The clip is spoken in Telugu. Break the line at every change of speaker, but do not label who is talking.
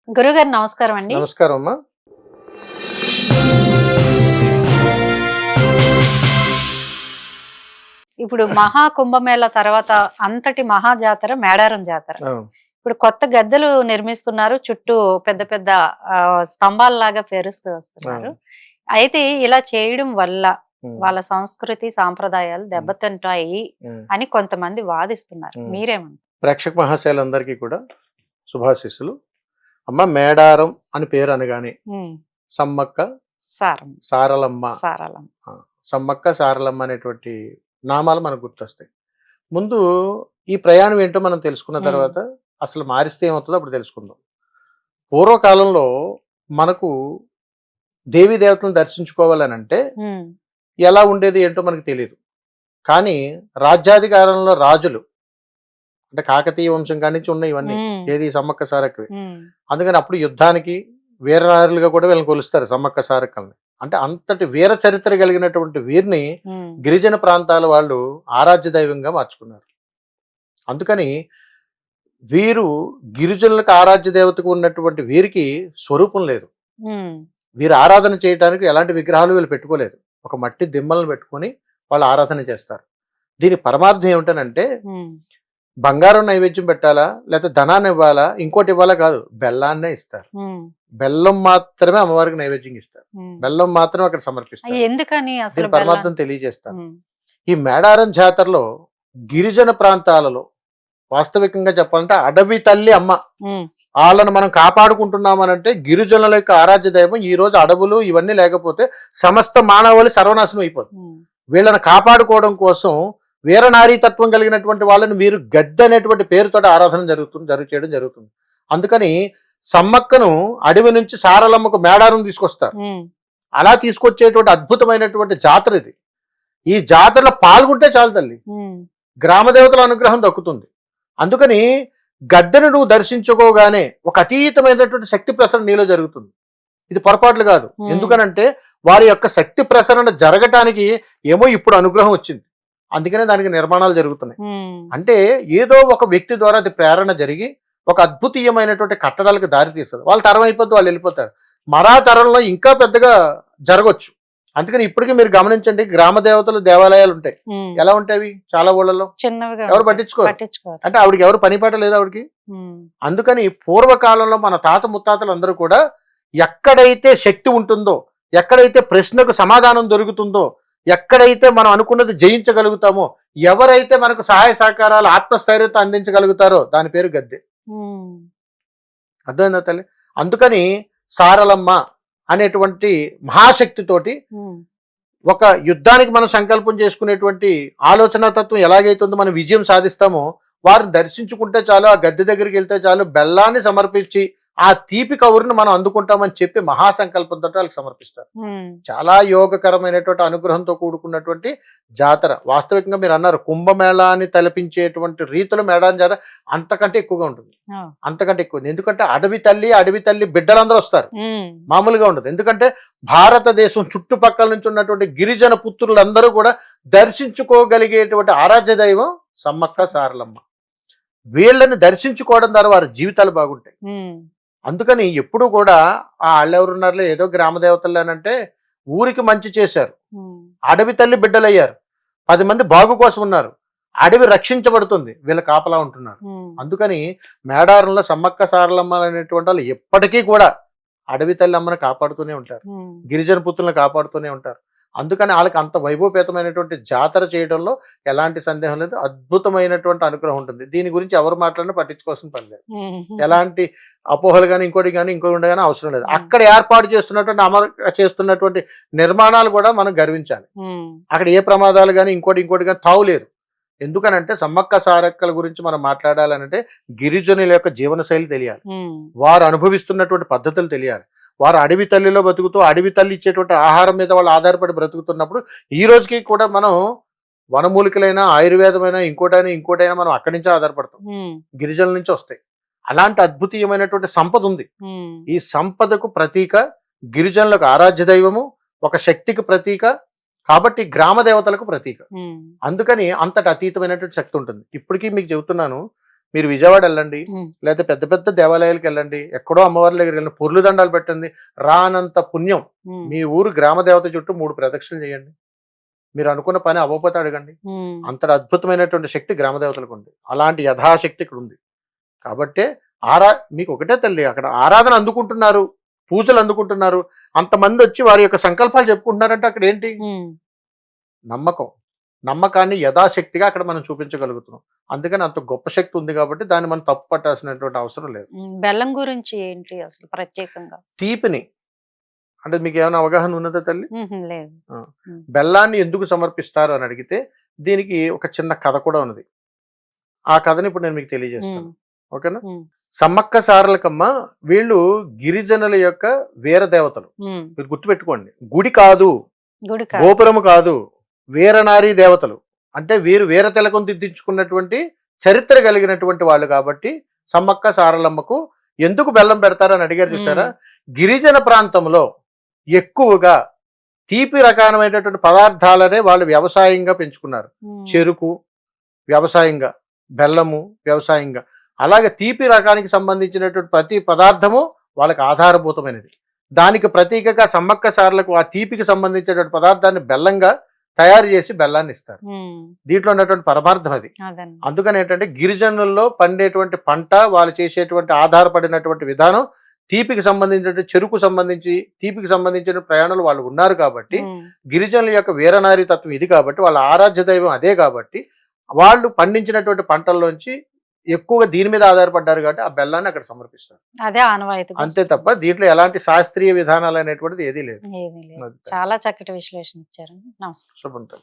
గురుగారు నమస్కారం అండి.
నమస్కారం అమ్మా.
ఇప్పుడు మహా కుంభమేళ తర్వాత అంతటి మహా జాతర మేడారం జాతర.
అవును.
ఇప్పుడు కొత్త గద్దెలు నిర్మిస్తున్నారు. చుట్టూ పెద్ద పెద్ద స్తంభాల్లాగా పేరుస్తూ వస్తున్నారు.
అవును.
అయితే ఇలా చేయడం వల్ల
ఉమ్,
వాళ్ళ సంస్కృతి సాంప్రదాయాలు
ఉమ్,
దెబ్బతింటాయి
ఉమ్,
అని కొంతమంది వాదిస్తున్నారు.
ఉమ్.
మీరేమంటారు?
ప్రేక్షక మహాశయులందరికీ కూడా శుభాశీస్సులు. అమ్మ, మేడారం అని పేరు అనగానే
ఉమ్,
సమ్మక్క
సారం
సారలమ్మ,
సారాలం.
ఆ, సమ్మక్క సారలమ్మ అనేటువంటి నామాలు మనకు గుర్తొస్తాయి. ముందు ఈ ప్రయాణం ఏంటో మనం తెలుసుకున్న
ఉమ్,
తర్వాత అసలు మారిస్తే ఏమవుతుందో అప్పుడు తెలుసుకుందాం. పూర్వకాలంలో మనకు దేవీ దేవతలను దర్శించుకోవాలని అంటే
ఉమ్,
ఎలా ఉండేది ఏంటో మనకు తెలియదు. కానీ రాజ్యాధికారంలో రాజులు అంటే కాకతీయ వంశం కాడి నుంచి ఉన్నాయి ఇవన్నీ.
ఉమ్,
ఏది సమ్మక్క సారక్కవి.
ఉమ్,
అందుకని అప్పుడు యుద్ధానికి వీరనారులుగా కూడా వీళ్ళని కొలుస్తారు సమ్మక్క సారక్కల్ని. అంటే అంతటి వీర చరిత్ర కలిగినటువంటి వీరిని
ఉమ్,
గిరిజన ప్రాంతాల వాళ్ళు ఆరాధ్య దైవంగా మార్చుకున్నారు. అందుకని వీరు గిరిజనులకు ఆరాధ్య దేవతకు ఉన్నటువంటి వీరికి స్వరూపం లేదు.
ఉమ్,
వీరు ఆరాధన చేయడానికి ఎలాంటి విగ్రహాలు వీళ్ళు పెట్టుకోలేదు. ఒక మట్టి దిమ్మలను పెట్టుకొని వాళ్ళు ఆరాధన చేస్తారు. దీని పరమార్థం ఏమిటనంటే
ఉమ్,
బంగారం నైవేద్యం పెట్టాలా, లేకపోతే ధనాన్ని ఇవ్వాలా, ఇంకోటి ఇవ్వాలా కాదు, బెల్లాన్నే ఇస్తారు.
ఉమ్,
బెల్లం మాత్రమే అమ్మవారికి నైవేద్యం ఇస్తారు.
ఉమ్.
బెల్లం మాత్రమే అక్కడ సమర్పిస్తారు.
ఎందుకని అసలు
దీని పరమార్థం తెలియజేస్తారు.
ఉమ్,
ఈ మేడారం జాతరలో గిరిజన ప్రాంతాలలో వాస్తవికంగా చెప్పాలంటే అడవి తల్లి అమ్మ,
ఉమ్,
వాళ్ళని మనం కాపాడుకుంటున్నామనంటే గిరిజనుల యొక్క ఆరాధ్య దైవం. ఈ రోజు అడవులు ఇవన్నీ లేకపోతే సమస్త మానవాళి సర్వనాశనం అయిపోతుంది.
ఉమ్,
వీళ్ళని కాపాడుకోవడం కోసం వీరనారీతత్వం కలిగినటువంటి వాళ్ళని వీరు గద్దె అనేటువంటి పేరుతో ఆరాధన చేయడం జరుగుతుంది. అందుకని సమ్మక్కను అడవి నుంచి సారలమ్మకు మేడారం తీసుకొస్తారు.
ఉమ్,
అలా తీసుకొచ్చేటువంటి అద్భుతమైనటువంటి జాతర ఇది. ఈ జాతరలో పాల్గొంటే చాలు తల్లి,
ఉమ్,
గ్రామదేవతల అనుగ్రహం దక్కుతుంది. అందుకని గద్దెను నువ్వు దర్శించుకోగానే ఒక అతీతమైనటువంటి శక్తి ప్రసరణ నీలో జరుగుతుంది. ఇది పొరపాట్లు కాదు. ఎందుకనంటే వారి యొక్క శక్తి ప్రసరణ జరగటానికి ఏమో ఇప్పుడు అనుగ్రహం వచ్చింది. అందుకనే దానికి నిర్మాణాలు జరుగుతున్నాయి.
ఉమ్,
అంటే ఏదో ఒక వ్యక్తి ద్వారా అది ప్రేరణ జరిగి ఒక అద్భుతీయమైనటువంటి కట్టడాలకు దారి తీస్తుంది. వాళ్ళ తరం అయిపోద్ది, వాళ్ళు వెళ్ళిపోతారు. మరా తరంలో ఇంకా పెద్దగా జరగవచ్చు. అందుకని ఇప్పటికీ మీరు గమనించండి, గ్రామ దేవతలు దేవాలయాలు ఉంటాయి.
ఉమ్.
ఎలా ఉంటాయి చాలా ఊళ్ళలో?
చిన్నవిగా
ఎవరు పట్టించుకోరు.
పట్టించుకోరు.
అంటే ఆవిడకి ఎవరు పని పాట లేదు ఆవిడకి.
ఉమ్,
అందుకని పూర్వకాలంలో మన తాత ముత్తాతలు అందరూ కూడా ఎక్కడైతే శక్తి ఉంటుందో, ఎక్కడైతే ప్రశ్నకు సమాధానం దొరుకుతుందో, ఎక్కడైతే మనం అనుకున్నది జయించగలుగుతామో, ఎవరైతే మనకు సహాయ సహకారాలు ఆత్మస్థైర్యత అందించగలుగుతారో దాని పేరు గద్దె.
ఉమ్,
అర్థమైందా తల్లి? అందుకని సారలమ్మ అనేటువంటి మహాశక్తితోటి
ఉమ్,
ఒక యుద్ధానికి మనం సంకల్పం చేసుకునేటువంటి ఆలోచన తత్వం ఎలాగైతుందో మనం విజయం సాధిస్తామో, వారిని దర్శించుకుంటే చాలు, ఆ గద్దె దగ్గరికి వెళ్తే చాలు, బెల్లాన్ని సమర్పించి ఆ తీపి కవురుని మనం అందుకుంటామని చెప్పి మహాసంకల్పంతో వాళ్ళకి సమర్పిస్తారు.
ఉమ్,
చాలా యోగకరమైనటువంటి అనుగ్రహంతో కూడుకున్నటువంటి జాతర. వాస్తవికంగా మీరు అన్నారు కుంభమేళాన్ని తలపించేటువంటి రీతిలో మేడారం జాతర అంతకంటే ఎక్కువగా ఉంటుంది.
ఆ,
అంతకంటే ఎక్కువ. ఎందుకంటే అడవి తల్లి బిడ్డలందరూ వస్తారు.
ఉమ్,
మామూలుగా ఉండదు. ఎందుకంటే భారతదేశం చుట్టుపక్కల నుంచి ఉన్నటువంటి గిరిజన పుత్రులందరూ కూడా దర్శించుకోగలిగేటువంటి ఆరాధ్య దైవం సమ్మక్క సారలమ్మ. వీళ్ళని దర్శించుకోవడం ద్వారా వారి జీవితాలు బాగుంటాయి.
ఉమ్,
అందుకని ఎప్పుడు కూడా ఆ వాళ్ళెవరున్నారులే ఏదో గ్రామ దేవతలేనంటే ఊరికి మంచి చేశారు,
ఉమ్,
అడవి తల్లి బిడ్డలయ్యారు, 10 మంది బాగు కోసం ఉన్నారు, అడవి రక్షించబడుతుంది, వీళ్ళ కాపలా ఉంటున్నారు.
ఉమ్,
అందుకని మేడారంలో సమ్మక్క సారలమ్మ అనేటువంటి వాళ్ళు ఎప్పటికీ కూడా అడవి తల్లి అమ్మను కాపాడుతూనే ఉంటారు,
ఉమ్,
గిరిజన పుత్రులను కాపాడుతూనే ఉంటారు. అందుకని వాళ్ళకి అంత వైభవపేతమైనటువంటి జాతర చేయడంలో ఎలాంటి సందేహం లేదు. అద్భుతమైనటువంటి అనుగ్రహం ఉంటుంది. దీని గురించి ఎవరు మాట్లాడినా పట్టించుకోవాల్సిన పని లేదు.
ఉమ్,
ఎలాంటి అపోహలు కానీ ఇంకోటి కానీ అవసరం లేదు. అక్కడ ఏర్పాటు చేస్తున్నటువంటి నిర్మాణాలు కూడా మనం గర్వించాలి.
ఉమ్,
అక్కడ ఏ ప్రమాదాలు కానీ ఇంకోటి కానీ తావు లేదు. ఎందుకనంటే సమ్మక్క సారక్కల గురించి మనం మాట్లాడాలంటే గిరిజనుల యొక్క జీవనశైలి తెలియాలి,
ఉమ్,
వారు అనుభవిస్తున్నటువంటి పద్ధతులు తెలియాలి. వారు అడవి తల్లిలో బతుకుతూ అడవి తల్లి ఇచ్చేటువంటి ఆహారం మీద వాళ్ళు ఆధారపడి బ్రతుకుతున్నప్పుడు ఈ రోజుకి కూడా మనం వనమూలికలైనా ఆయుర్వేదమైనా ఇంకోటైనా మనం అక్కడి నుంచే ఆధారపడతాం.
ఉమ్,
గిరిజనుల నుంచి వస్తాయి. అలాంటి అద్భుతీయమైనటువంటి సంపద ఉంది.
ఉమ్,
ఈ సంపదకు ప్రతీక గిరిజనులకు ఆరాధ్య దైవము, ఒక శక్తికి ప్రతీక, కాబట్టి గ్రామ దేవతలకు ప్రతీక.
ఉమ్,
అందుకని అంతటి అతీతమైనటువంటి శక్తి ఉంటుంది. ఇప్పటికీ మీకు చెబుతున్నాను, మీరు విజయవాడ వెళ్ళండి,
ఉమ్,
లేకపోతే పెద్ద పెద్ద దేవాలయాలకు వెళ్ళండి, ఎక్కడో అమ్మవారి దగ్గర వెళ్ళండి, పొర్లు దండాలు పెట్టండి, రానంత పుణ్యం.
ఉమ్,
మీ ఊరు గ్రామ దేవత చుట్టూ 3 ప్రదక్షిణలు చేయండి, మీరు అనుకున్న పని అవ్వకపోతే అడగండి.
ఉమ్,
అంతటి అద్భుతమైనటువంటి శక్తి గ్రామ దేవతలకు ఉంది, అలాంటి యథాశక్తి ఇక్కడ ఉంది. కాబట్టే మీకు ఒకటే తల్లి, అక్కడ ఆరాధన అందుకుంటున్నారు, పూజలు అందుకుంటున్నారు, అంతమంది వచ్చి వారి యొక్క సంకల్పాలు చెప్పుకుంటున్నారంటే అక్కడ ఏంటి?
ఉమ్.
నమ్మకం. నమ్మకాన్ని యథాశక్తిగా అక్కడ మనం చూపించగలుగుతున్నాం. అందుకని అంత గొప్ప శక్తి ఉంది కాబట్టి దాన్ని మనం తప్పు పట్టాల్సినటువంటి అవసరం లేదు.
బెల్లం గురించి ఏంటి అసలు ప్రత్యేకంగా?
తీపిని అంటే మీకు ఏమైనా అవగాహన ఉన్నదా తల్లి?
లేదు.
ఆ.
ఉమ్,
బెల్లాన్ని ఎందుకు సమర్పిస్తారు అని అడిగితే దీనికి ఒక చిన్న కథ కూడా ఉన్నది. ఆ కథని ఇప్పుడు నేను మీకు తెలియజేస్తాను.
ఉమ్,
ఓకేనా?
ఉమ్,
సమ్మక్క సారలకమ్మ వీళ్ళు గిరిజనుల యొక్క వీర దేవతలు.
ఉమ్.
మీరు గుర్తుపెట్టుకోండి, గుడి కాదు,
గుడి కాదు.
గోపురము కాదు, వీరనారీ దేవతలు. అంటే వీరు వీర తిలకం దిద్దించుకున్నటువంటి చరిత్ర కలిగినటువంటి వాళ్ళు కాబట్టి సమ్మక్క సారలమ్మకు ఎందుకు బెల్లం పెడతారని అడిగారు చూసారా? గిరిజన ప్రాంతంలో ఎక్కువగా తీపి రకమైనటువంటి పదార్థాలనే వాళ్ళు వ్యవసాయంగా పెంచుకున్నారు.
ఉమ్,
చెరుకు వ్యవసాయంగా, బెల్లము వ్యవసాయంగా, అలాగే తీపి రకానికి సంబంధించినటువంటి ప్రతి పదార్థము వాళ్ళకి ఆధారభూతమైనది. దానికి ప్రతీకగా సమ్మక్క సారలకు ఆ తీపికి సంబంధించినటువంటి పదార్థాన్ని బెల్లంగా తయారు చేసి బెల్లాన్ని ఇస్తారు.
ఉమ్,
దీంట్లో ఉన్నటువంటి పరమార్థం అది.
అదండి.
అందుకని ఏంటంటే గిరిజనుల్లో పండేటువంటి పంట, వాళ్ళు చేసేటువంటి ఆధారపడినటువంటి విధానం, తీపికి సంబంధించిన చెరుకు సంబంధించి తీపికి సంబంధించిన ప్రయాణాలు వాళ్ళు ఉన్నారు కాబట్టి,
ఉమ్,
గిరిజనుల యొక్క వీరనారీ తత్వం ఇది కాబట్టి, వాళ్ళ ఆరాధ్య దైవం అదే కాబట్టి, వాళ్ళు పండించినటువంటి పంటల్లోంచి ఎక్కువగా దీని మీద ఆధారపడ్డారు కాబట్టి ఆ బెల్లాన్ని అక్కడ సమర్పిస్తారు.
అదే ఆనవాయితీ.
అంతే తప్ప దీంట్లో ఎలాంటి శాస్త్రీయ విధానాలు అనేటువంటిది ఏదీ లేదు.
ఏమీ లేదు.
అది.
చాలా చక్కటి విశ్లేషణ ఇచ్చారండి. నమస్కారం.
శుభం.